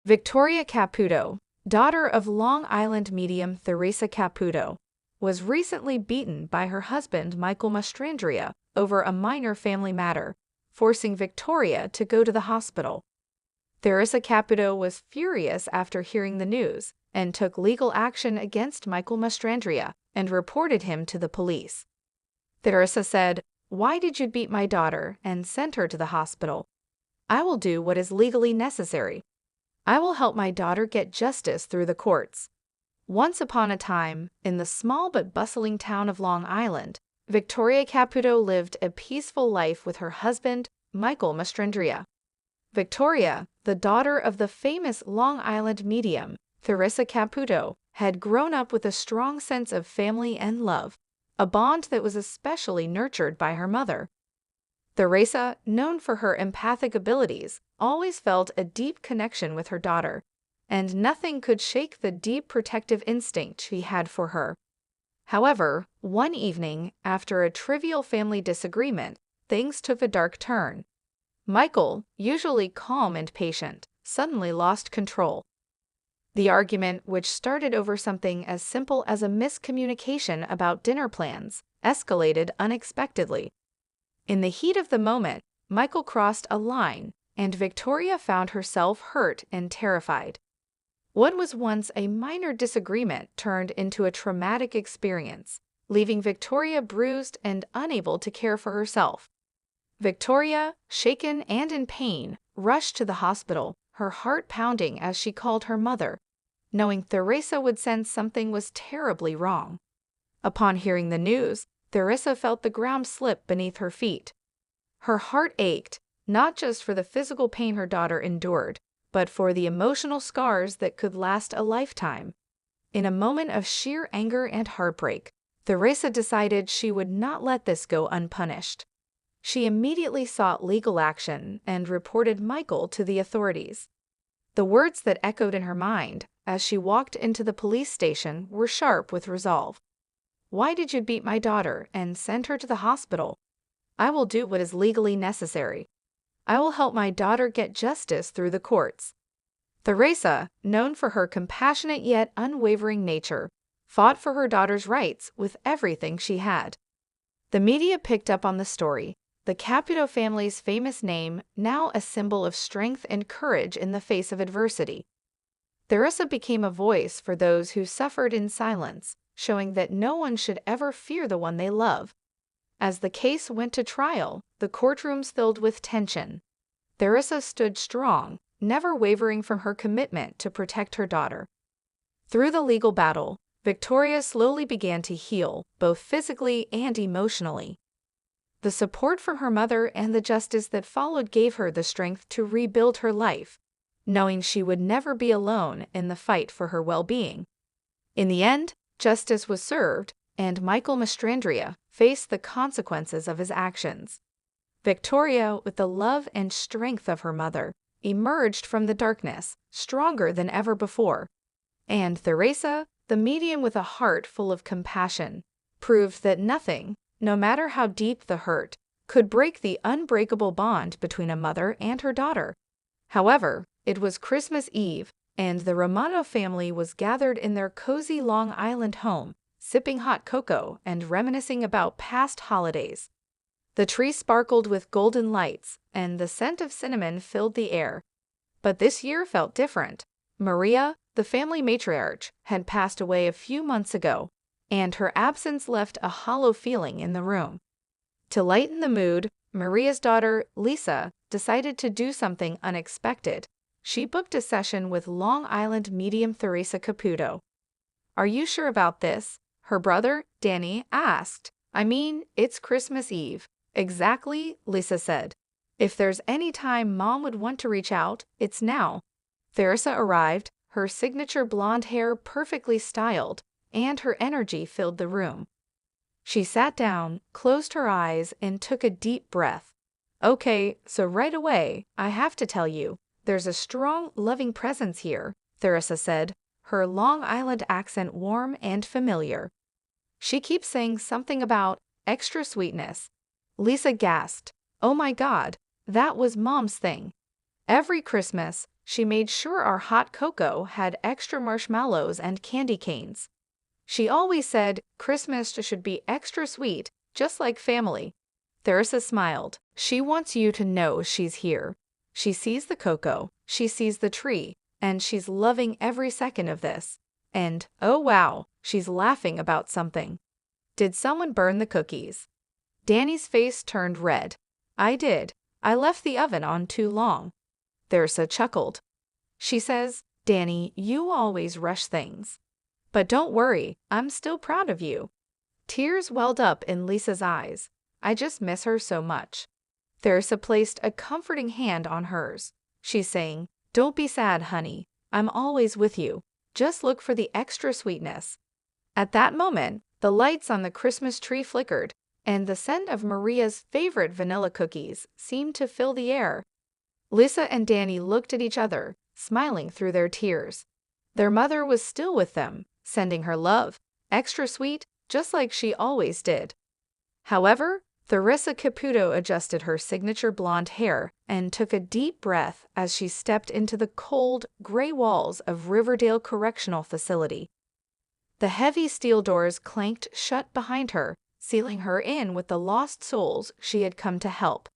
Victoria Caputo, daughter of Long Island medium Theresa Caputo, was recently beaten by her husband Michael Mastrandria over a minor family matter, forcing Victoria to go to the hospital. Theresa Caputo was furious after hearing the news and took legal action against Michael Mastrandria and reported him to the police. Theresa said, "Why did you beat my daughter and send her to the hospital? I will do what is legally necessary. I will help my daughter get justice through the courts." Once upon a time, in the small but bustling town of Long Island, Victoria Caputo lived a peaceful life with her husband, Michael Mastrandria. Victoria, the daughter of the famous Long Island medium, Theresa Caputo, had grown up with a strong sense of family and love, a bond that was especially nurtured by her mother. Theresa, known for her empathic abilities, always felt a deep connection with her daughter, and nothing could shake the deep protective instinct she had for her. However, one evening, after a trivial family disagreement, things took a dark turn. Michael, usually calm and patient, suddenly lost control. The argument, which started over something as simple as a miscommunication about dinner plans, escalated unexpectedly. In the heat of the moment, Michael crossed a line, and Victoria found herself hurt and terrified. What was once a minor disagreement turned into a traumatic experience, leaving Victoria bruised and unable to care for herself. Victoria, shaken and in pain, rushed to the hospital, her heart pounding as she called her mother, knowing Theresa would sense something was terribly wrong. Upon hearing the news, Theresa felt the ground slip beneath her feet. Her heart ached, not just for the physical pain her daughter endured, but for the emotional scars that could last a lifetime. In a moment of sheer anger and heartbreak, Theresa decided she would not let this go unpunished. She immediately sought legal action and reported Michael to the authorities. The words that echoed in her mind as she walked into the police station were sharp with resolve. "Why did you beat my daughter and send her to the hospital? I will do what is legally necessary. I will help my daughter get justice through the courts." Theresa, known for her compassionate yet unwavering nature, fought for her daughter's rights with everything she had. The media picked up on the story, the Caputo family's famous name now a symbol of strength and courage in the face of adversity. Theresa became a voice for those who suffered in silence, showing that no one should ever fear the one they love. As the case went to trial, the courtrooms filled with tension. Theresa stood strong, never wavering from her commitment to protect her daughter. Through the legal battle, Victoria slowly began to heal, both physically and emotionally. The support from her mother and the justice that followed gave her the strength to rebuild her life, knowing she would never be alone in the fight for her well-being. In the end, justice was served, and Michael Mastrandria faced the consequences of his actions. Victoria, with the love and strength of her mother, emerged from the darkness, stronger than ever before. And Theresa, the medium with a heart full of compassion, proved that nothing, no matter how deep the hurt, could break the unbreakable bond between a mother and her daughter. However, it was Christmas Eve, and the Romano family was gathered in their cozy Long Island home, sipping hot cocoa and reminiscing about past holidays. The tree sparkled with golden lights, and the scent of cinnamon filled the air. But this year felt different. Maria, the family matriarch, had passed away a few months ago, and her absence left a hollow feeling in the room. To lighten the mood, Maria's daughter, Lisa, decided to do something unexpected. She booked a session with Long Island medium Theresa Caputo. "Are you sure about this?" her brother, Danny, asked. "I mean, it's Christmas Eve." "Exactly," Lisa said. "If there's any time Mom would want to reach out, it's now." Theresa arrived, her signature blonde hair perfectly styled, and her energy filled the room. She sat down, closed her eyes, and took a deep breath. "Okay, so right away, I have to tell you, there's a strong, loving presence here," Theresa said, her Long Island accent warm and familiar. "She keeps saying something about extra sweetness." Lisa gasped. "Oh my God, that was Mom's thing. Every Christmas, She made sure our hot cocoa had extra marshmallows and candy canes. She always said Christmas should be extra sweet, just like family. Theresa smiled. She wants you to know she's here. She sees the cocoa, she sees the tree, and she's loving every second of this. And, oh wow, she's laughing about something. Did someone burn the cookies? Danny's face turned red. I did. I left the oven on too long. Theresa chuckled. She says, Danny, you always rush things. But don't worry, I'm still proud of you. Tears welled up in Lisa's eyes. I just miss her so much. Theresa placed a comforting hand on hers. She's saying, don't be sad, honey. I'm always with you. Just look for the extra sweetness. At that moment, the lights on the Christmas tree flickered, and the scent of Maria's favorite vanilla cookies seemed to fill the air. Lisa and Danny looked at each other, smiling through their tears. Their mother was still with them, sending her love, extra sweet, just like she always did. However, Theresa Caputo adjusted her signature blonde hair and took a deep breath as she stepped into the cold, gray walls of Riverdale Correctional Facility. The heavy steel doors clanked shut behind her, sealing her in with the lost souls she had come to help.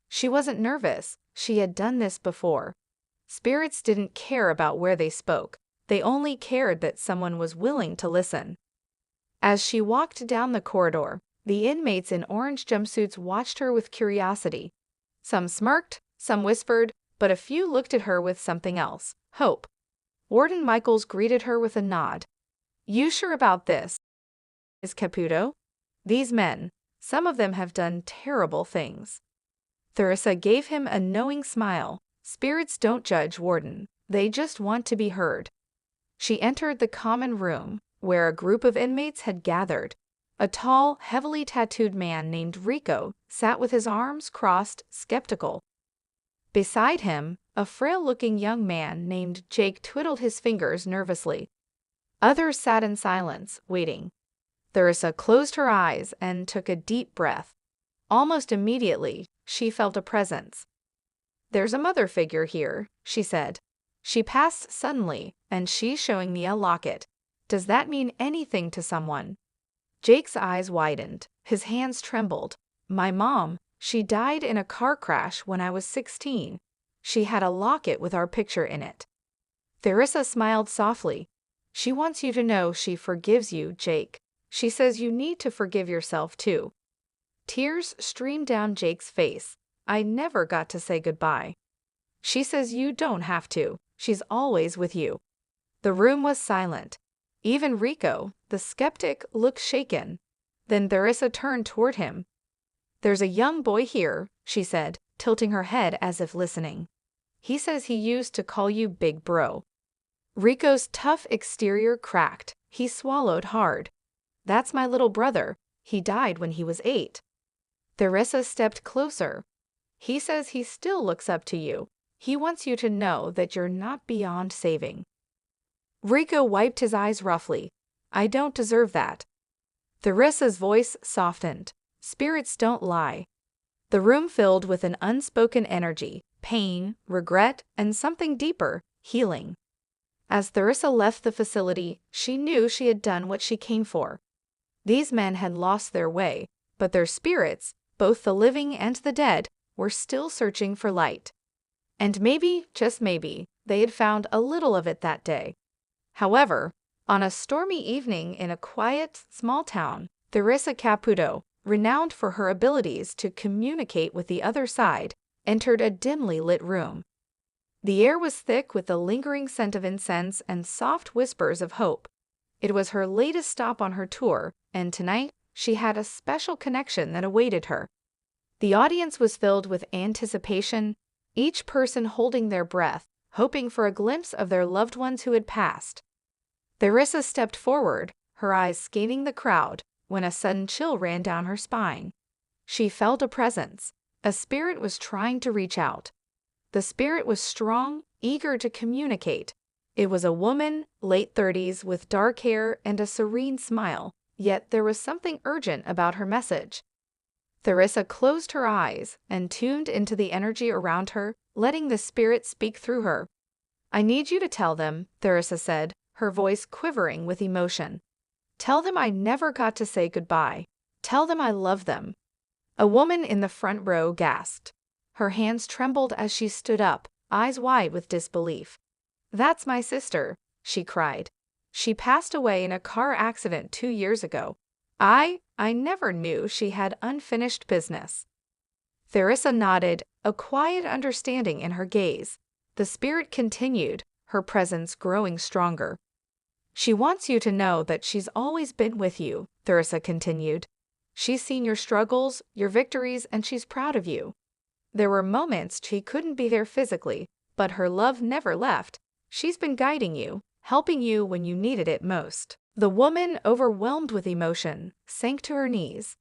She wasn't nervous. She had done this before. Spirits didn't care about where they spoke. They only cared that someone was willing to listen. As she walked down the corridor, the inmates in orange jumpsuits watched her with curiosity. Some smirked, some whispered, but a few looked at her with something else, hope. Warden Michaels greeted her with a nod. You sure about this, Ms. Caputo? These men, some of them have done terrible things. Theresa gave him a knowing smile. Spirits don't judge, Warden. They just want to be heard. She entered the common room, where a group of inmates had gathered. A tall, heavily tattooed man named Rico sat with his arms crossed, skeptical. Beside him, a frail-looking young man named Jake twiddled his fingers nervously. Others sat in silence, waiting. Theresa closed her eyes and took a deep breath. Almost immediately, she felt a presence. There's a mother figure here, she said. She passed suddenly, and she's showing me a locket. Does that mean anything to someone? Jake's eyes widened. His hands trembled. My mom, she died in a car crash when I was 16. She had a locket with our picture in it. Theresa smiled softly. She wants you to know she forgives you, Jake. She says you need to forgive yourself too. Tears streamed down Jake's face. I never got to say goodbye. She says you don't have to. She's always with you. The room was silent. Even Rico, the skeptic, looked shaken. Then Theresa turned toward him. There's a young boy here, she said, tilting her head as if listening. He says he used to call you Big Bro. Rico's tough exterior cracked. He swallowed hard. That's my little brother. He died when he was 8. Theresa stepped closer. He says he still looks up to you. He wants you to know that you're not beyond saving. Rico wiped his eyes roughly. I don't deserve that. Theresa's voice softened. Spirits don't lie. The room filled with an unspoken energy, pain, regret, and something deeper, healing. As Theresa left the facility, she knew she had done what she came for. These men had lost their way, but their spirits, both the living and the dead, were still searching for light. And maybe, just maybe, they had found a little of it that day. However, on a stormy evening in a quiet, small town, Theresa Caputo, renowned for her abilities to communicate with the other side, entered a dimly lit room. The air was thick with the lingering scent of incense and soft whispers of hope. It was her latest stop on her tour, and tonight she had a special connection that awaited her. The audience was filled with anticipation, each person holding their breath, hoping for a glimpse of their loved ones who had passed. Theresa stepped forward, her eyes scanning the crowd, when a sudden chill ran down her spine. She felt a presence. A spirit was trying to reach out. The spirit was strong, eager to communicate. It was a woman, late 30s, with dark hair and a serene smile, yet there was something urgent about her message. Theresa closed her eyes and tuned into the energy around her, letting the spirit speak through her. I need you to tell them, Theresa said, her voice quivering with emotion. Tell them I never got to say goodbye. Tell them I love them. A woman in the front row gasped. Her hands trembled as she stood up, eyes wide with disbelief. That's my sister, she cried. She passed away in a car accident 2 years ago. I never knew she had unfinished business. Theresa nodded, a quiet understanding in her gaze. The spirit continued, her presence growing stronger. She wants you to know that she's always been with you, Theresa continued. She's seen your struggles, your victories, and she's proud of you. There were moments she couldn't be there physically, but her love never left. She's been guiding you, helping you when you needed it most. The woman, overwhelmed with emotion, sank to her knees.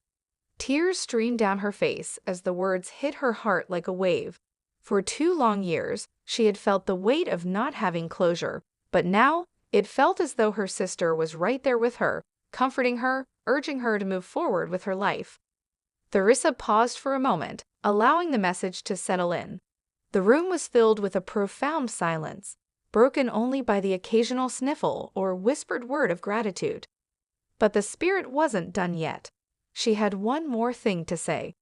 Tears streamed down her face as the words hit her heart like a wave. For 2 long years, she had felt the weight of not having closure, but now it felt as though her sister was right there with her, comforting her, urging her to move forward with her life. Theresa paused for a moment, allowing the message to settle in. The room was filled with a profound silence, broken only by the occasional sniffle or whispered word of gratitude. But the spirit wasn't done yet. She had one more thing to say.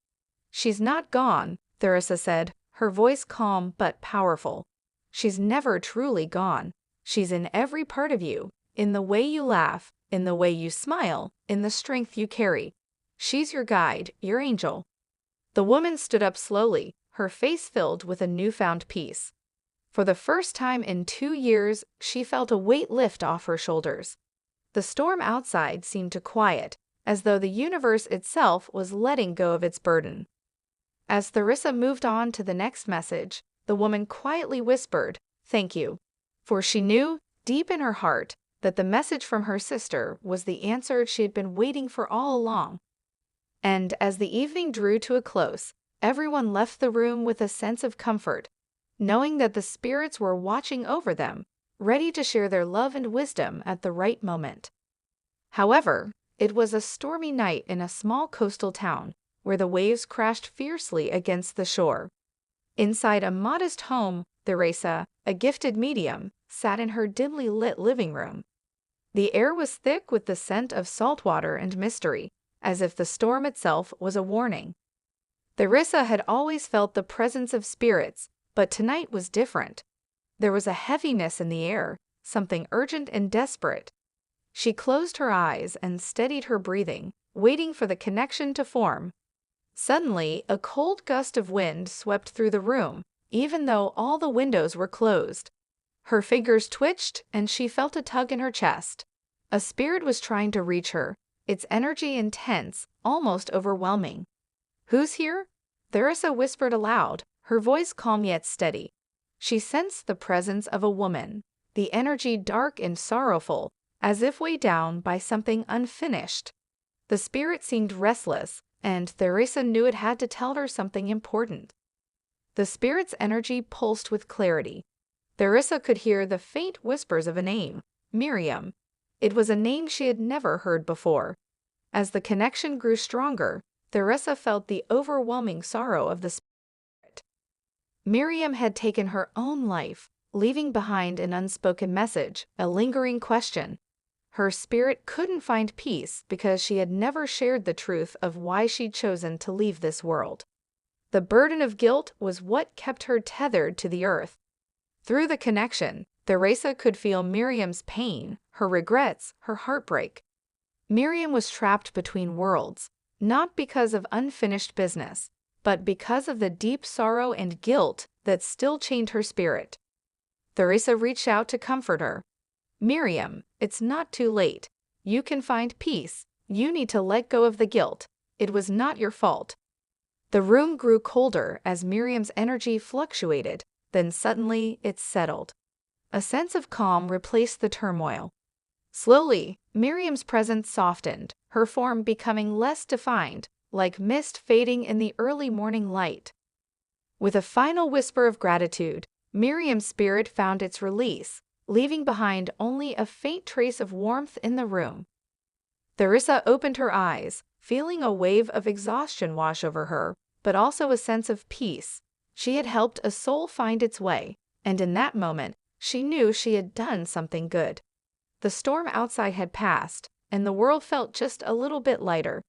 She's not gone, Theresa said, her voice calm but powerful. She's never truly gone. She's in every part of you, in the way you laugh, in the way you smile, in the strength you carry. She's your guide, your angel. The woman stood up slowly, her face filled with a newfound peace. For the first time in 2 years, she felt a weight lift off her shoulders. The storm outside seemed to quiet, as though the universe itself was letting go of its burden. As Theresa moved on to the next message, the woman quietly whispered, "Thank you." For she knew, deep in her heart, that the message from her sister was the answer she had been waiting for all along. And as the evening drew to a close, everyone left the room with a sense of comfort, knowing that the spirits were watching over them, ready to share their love and wisdom at the right moment. However, it was a stormy night in a small coastal town, where the waves crashed fiercely against the shore. Inside a modest home, Theresa, a gifted medium, sat in her dimly lit living room. The air was thick with the scent of salt water and mystery, as if the storm itself was a warning. Theresa had always felt the presence of spirits, but tonight was different. There was a heaviness in the air, something urgent and desperate. She closed her eyes and steadied her breathing, waiting for the connection to form. Suddenly, a cold gust of wind swept through the room, even though all the windows were closed. Her fingers twitched, and she felt a tug in her chest. A spirit was trying to reach her, its energy intense, almost overwhelming. "Who's here?" Theresa whispered aloud, her voice calm yet steady. She sensed the presence of a woman, the energy dark and sorrowful, as if weighed down by something unfinished. The spirit seemed restless, and Theresa knew it had to tell her something important. The spirit's energy pulsed with clarity. Theresa could hear the faint whispers of a name, Miriam. It was a name she had never heard before. As the connection grew stronger, Theresa felt the overwhelming sorrow of the spirit. Miriam had taken her own life, leaving behind an unspoken message, a lingering question. Her spirit couldn't find peace because she had never shared the truth of why she'd chosen to leave this world. The burden of guilt was what kept her tethered to the earth. Through the connection, Theresa could feel Miriam's pain, her regrets, her heartbreak. Miriam was trapped between worlds, not because of unfinished business, but because of the deep sorrow and guilt that still chained her spirit. Theresa reached out to comfort her. "Miriam, it's not too late. You can find peace. You need to let go of the guilt. It was not your fault." The room grew colder as Miriam's energy fluctuated, then suddenly it settled. A sense of calm replaced the turmoil. Slowly, Miriam's presence softened, her form becoming less defined, like mist fading in the early morning light. With a final whisper of gratitude, Miriam's spirit found its release, leaving behind only a faint trace of warmth in the room. Theresa opened her eyes, feeling a wave of exhaustion wash over her, but also a sense of peace. She had helped a soul find its way, and in that moment, She knew she had done something good. The storm outside had passed, and the world felt just a little bit lighter.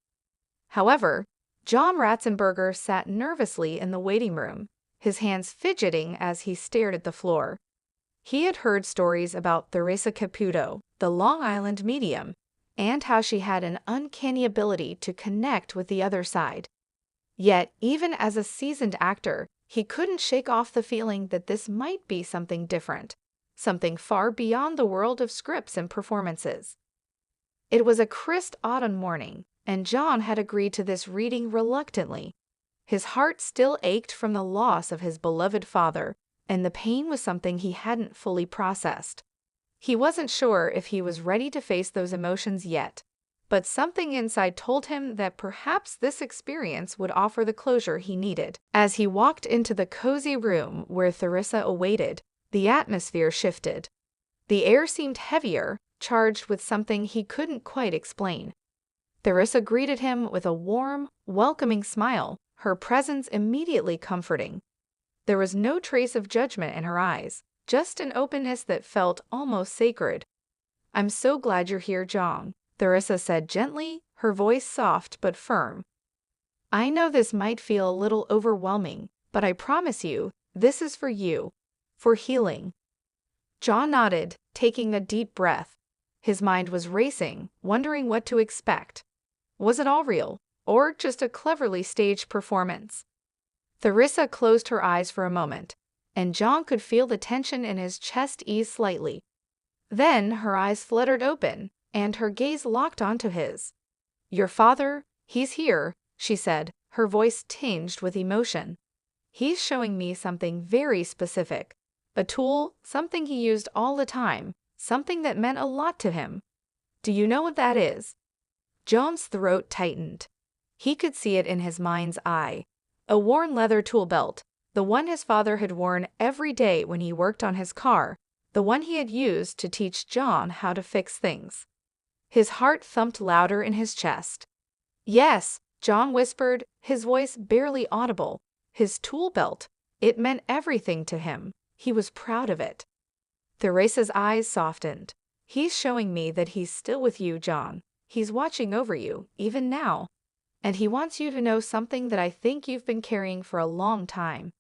However, John Ratzenberger sat nervously in the waiting room, his hands fidgeting as he stared at the floor. He had heard stories about Theresa Caputo, the Long Island medium, and how she had an uncanny ability to connect with the other side. Yet, even as a seasoned actor, he couldn't shake off the feeling that this might be something different, something far beyond the world of scripts and performances. It was a crisp autumn morning, and John had agreed to this reading reluctantly. His heart still ached from the loss of his beloved father, and the pain was something he hadn't fully processed. He wasn't sure if he was ready to face those emotions yet, but something inside told him that perhaps this experience would offer the closure he needed. As he walked into the cozy room where Theresa awaited, the atmosphere shifted. The air seemed heavier, charged with something he couldn't quite explain. Theresa greeted him with a warm, welcoming smile, her presence immediately comforting. There was no trace of judgment in her eyes, just an openness that felt almost sacred. "I'm so glad you're here, John," Theresa said gently, her voice soft but firm. "I know this might feel a little overwhelming, but I promise you, this is for you, for healing." John nodded, taking a deep breath. His mind was racing, wondering what to expect. Was it all real, or just a cleverly staged performance? Theresa closed her eyes for a moment, and John could feel the tension in his chest ease slightly. Then her eyes fluttered open, and her gaze locked onto his. "Your father, he's here," she said, her voice tinged with emotion. "He's showing me something very specific. A tool, something he used all the time, something that meant a lot to him. Do you know what that is?" John's throat tightened. He could see it in his mind's eye. A worn leather tool belt, the one his father had worn every day when he worked on his car, the one he had used to teach John how to fix things. His heart thumped louder in his chest. "Yes," John whispered, his voice barely audible. His tool belt. It meant everything to him. He was proud of it. Theresa's eyes softened. "He's showing me that he's still with you, John. He's watching over you, even now. And he wants you to know something that I think you've been carrying for a long time.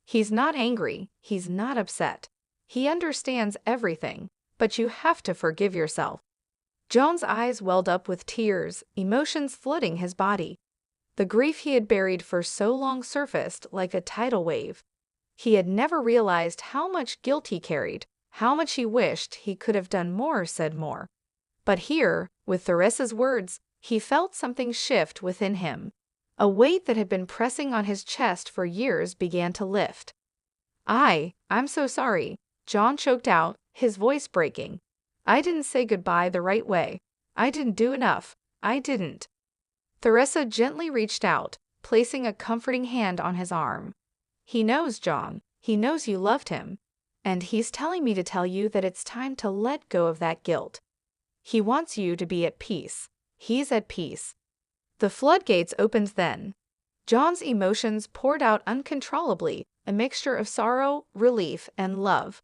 He's not angry. He's not upset. He understands everything, but you have to forgive yourself." John's eyes welled up with tears, emotions flooding his body. The grief he had buried for so long surfaced like a tidal wave. He had never realized how much guilt he carried, how much he wished he could have done more, said more. But here, with Theresa's words, he felt something shift within him. A weight that had been pressing on his chest for years began to lift. I'm so sorry," John choked out, his voice breaking. "I didn't say goodbye the right way. I didn't do enough. I didn't." Theresa gently reached out, placing a comforting hand on his arm. "He knows, John. He knows you loved him. And he's telling me to tell you that it's time to let go of that guilt. He wants you to be at peace. He's at peace." The floodgates opened then. John's emotions poured out uncontrollably, a mixture of sorrow, relief, and love.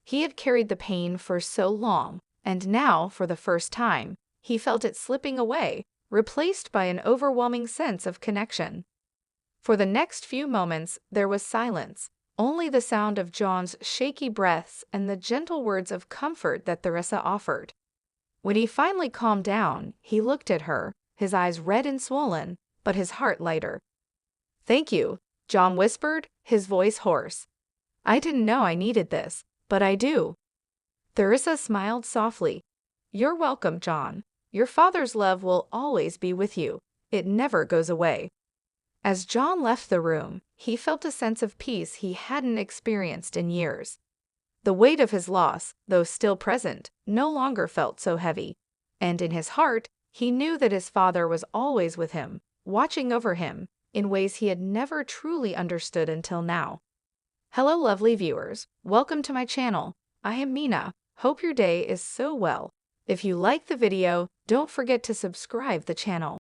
He had carried the pain for so long, and now, for the first time, he felt it slipping away, replaced by an overwhelming sense of connection. For the next few moments, there was silence, only the sound of John's shaky breaths and the gentle words of comfort that Theresa offered. When he finally calmed down, he looked at her, his eyes red and swollen, but his heart lighter. "Thank you," John whispered, his voice hoarse. "I didn't know I needed this, but I do." Theresa smiled softly. "You're welcome, John. Your father's love will always be with you. It never goes away." As John left the room, he felt a sense of peace he hadn't experienced in years. The weight of his loss, though still present, no longer felt so heavy. And in his heart, he knew that his father was always with him, watching over him, in ways he had never truly understood until now. Hello, lovely viewers. Welcome to my channel. I am Mina. Hope your day is so well. If you like the video, don't forget to subscribe the channel.